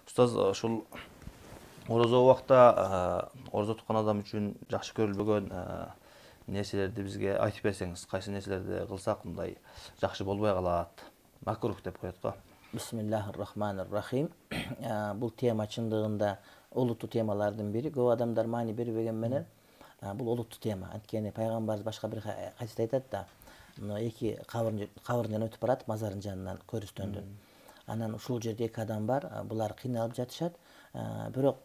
Устаз, ушул орозо убакта орозо туткан адам үчүн жакшы көрүлбөгөн нерселерди бизге айтып берсеңиз, кайсы нерселерди кылсак мындай жакшы болбой калат, макрух деп коет го. Бисмиллахир-рахманир-рахим. Бул тема чындыгында олуттуу темалардын бири. Көп адамдар маани бербеген менен бул олуттуу тема. Анткени пайгамбарыбыз башка бир хадисте айтат да, эки кабырдан өтүп барат мазардын жанынан көрүстөндөн. Анан ушул жерде эки адам бар, булар кыйналып жатышат, бирок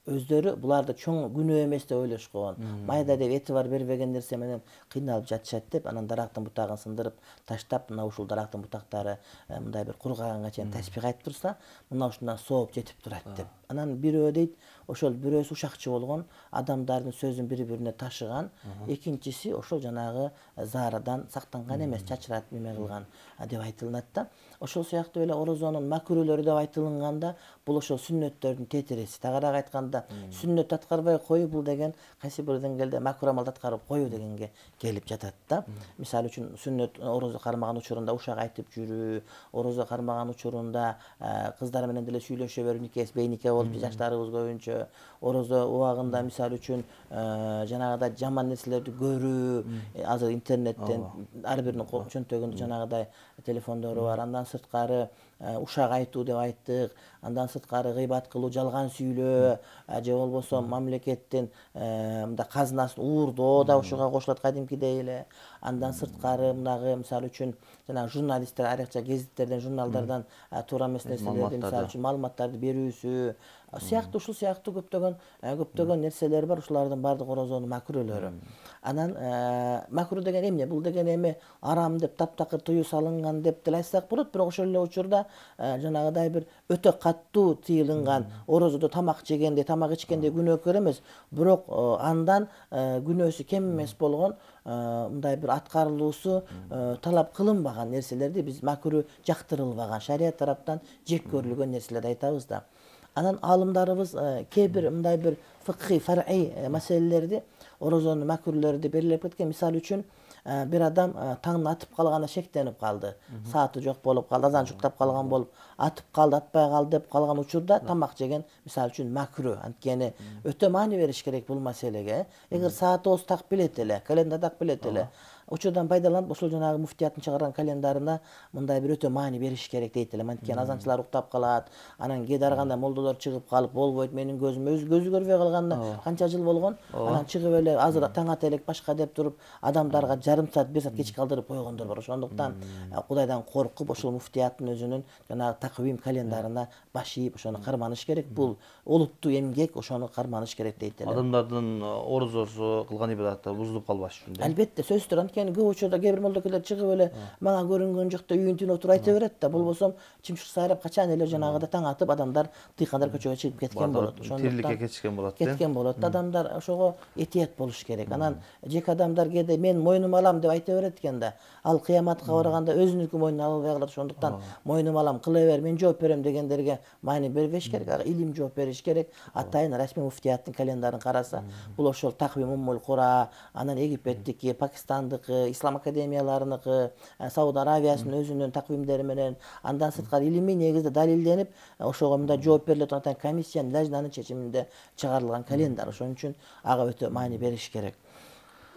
өздөрү буларды чоң күнөө эмес деп ойлошкон. Майда деп эти бар бербеген нерсе менен кыйналып жатышат деп, анан дарактын бутагын сындырып таштап, мына ушул дарактын бутактары мындай бир кургаганга чейин таспих айтып турса, мына ушундан сооп жетип турат деп. Анан бирөө дейт, ошол бирөөсү ушакчы болгон, адамдардын сөзүн бири-бирине ташыган, экинчиси ошол жанагы заарадан сактанган эмес, чачырат неме кылган деп айтылат да. Ошол сыяктуу эле орозонун макрүүлөрү деп айтылганда, бул ошол сүннөттөрдүн тетиреси. Тагыраак айтканда, сүннөт аткарбай коюу бул деген кайсы бир деңгээлде макруh амалды аткарып коюу дегенге келип жатат да. Мисалы үчүн сүннөт орозо кармаган учурунда ушак айтып жүрүү, орозо кармаган учурунда кыздар менен деле сүйлөшө берүү, нике бейнике болуп жаштарыбыз көбүнчө, орозо убагында мисалы үчүн жанагыдай жаман нерселерди көрүү, азыр интернеттен ар биринин чөнтөгүндө жанагыдай телефондору бар. Андан сырткары ушак айтуу деп айттык, андан сырткары гыйбат кылуу, жалган сүйлөө, же болбосо мамлекеттин мындай казынасын уурдоо да ушуга кошулат кадимкидей эле. Андан сырткары мынагы мисалы үчүн жана журналисттер айрыкча гезиттерден, журналдардан туура эмес нерселерди, мисалы үчүн маалыматтарды берүүсү сыяктуу ушул сыяктуу көптөгөн нерселер бар. Ушулардын баардыгы орозонун макрүүлөрү. Анан макруh деген эмне? Бул деген эми арам деп, таптакыр тыюу салынган деп деле айтсак болот, бирок ошол эле учурда жанагыдай бир өтө каттуу тыйылган, орозодо тамак жегенде, тамак ичкенде күнөөкөр эмес, бирок андан күнөөсү кем эмес болгон мындай бир аткарылуусу талап кылынбаган нерселерди биз макруh жактырылбаган, шарият тараптан жек көрүлгөн нерселерди айтабыз да. Анан алымдарыбыз кээ бир мындай бир фыкый, фар'ий маселелерди, орозонун макрүүлөрдү белгилеп кеткен. Мисалы үчүн бир адам таңдын атып калганына шектенип калды, сааты жок болуп калды, азан шуктап калган болуп, атып калды, атпай калды деп калган учурда тамак жеген мисалы үчүн макруh. Анткени өтө маани бериш керек бул маселеге. Эгер саатыбыз так билет эле, календар так билет эле, учурдан пайдаланып ошол жанагы муфтияттын чыгарган календарына мындай бир өтө маани бериш керек дейт элем. Анткени азанчылар уктап калат, анан кээде арганда молдолор чыгып калып, болбойт менин көзүм, көзү көрбөй калганына канча жыл болгон, анан чыгып эле азыр таң ата элек башка деп туруп адамдарга жарым саат, бир саат кеч калтырып койгондор бар. Ошондуктан Кудайдан коркуп, ошол муфтияттын өзүнүн жанагы таквим календарына баш ийип, ошону карманыш керек. Бул олуттуу эмгек, ошону карманыш керек дейт элем. Адамдардын орозосу кылган ибадаты бузулуп калбаш үчүн. Албетте, сөзсүз. Анткени көп учурда кээ бир молдокелер чыгып эле мага көрүнгөн жок деп үйүн түнөп туруп айта берет да. Болбосо чымшык сайрап качан эле жанагыда таң атып адамдар тыйкандар көчөгө чыгып кеткен болот. Тириликке кетишкен болот. Кеткен болот. Адамдар ошого этият болуш керек. Анан жеке адамдар кээде мен мойнума алам деп айта берет экен да. Ал кыяматка барганда өзүнүкү мойнуна албай калат. Ошондуктан мойнума алам, кыла бер, мен жооп берем дегендерге маани бербеш керек. Илим жооп бериш керек. Атайын расмий муфтияттын календарын караса, бул ошол таквим Уммул Кура, анан Египеттики, Пакистандыкы, Ислам академияларыныкы, Сауд Аравиясынын өзүнүн таквимдери менен, андан сырткары илимий негизде далилденип, ошого мындай жооп берилет атайын комиссиянын лажнанын чечиминде чыгарылган календар. Ошон үчүн ага өтө маани бериш керек.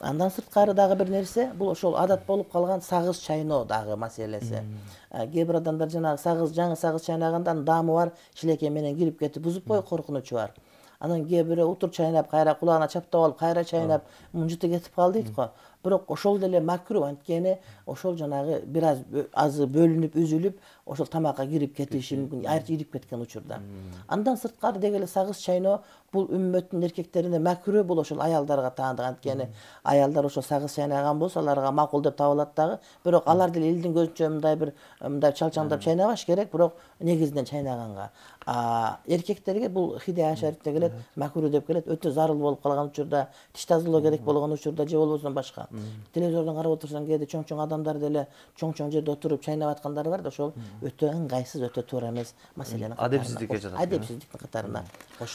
Андан сырткары дагы бир нерсе, бул ошол адат болуп калган сагыз чайноо дагы маселеси. Кээ бир адамдар жанагы жаңы сагыз чайнаганда даамы бар шилекей менен кирип кетип бузуп коюу коркунучу бар. Анан кээ бирөө утур чайнап, кайра кулагына чаптап алып, кайра чайнап, мунжуты кетип калды дейт го. Бирок ошол деле макруh, анткени ошол жанагы бир азы бөлүнүп, үзүлүп, ошол тамакка кирип кетиши мүмкүн, айрыкча ирип кеткен учурда. Андан сырткары деги эле сагыз чайноо бул үммөттүн эркектерине макруh, бул ошол аялдарга таандык. Анткени аялдар ошол сагыз чайнаган болсо, аларга макул деп табылат дагы. Бирок алар деле элдин көзүнчө мындай чалчаңдап чайнабаш керек, бирок негизинен чайнаганга. Эркектерге бул Хидия шарифте келет, макруh деп келет, өтө зарыл болуп калган учурда, тиш тазалоо керек болгон учурда же болбосо башка. Телевизордон карап отурсаң кээде чоң адамдар деле чоң жерде отуруп чайнап аткандар бар да, ошол өтө ыңгайсыз, өтө туура эмес маселенин катарына. Адепсиздикке жатат. Адепсиздиктин катарына кошулат.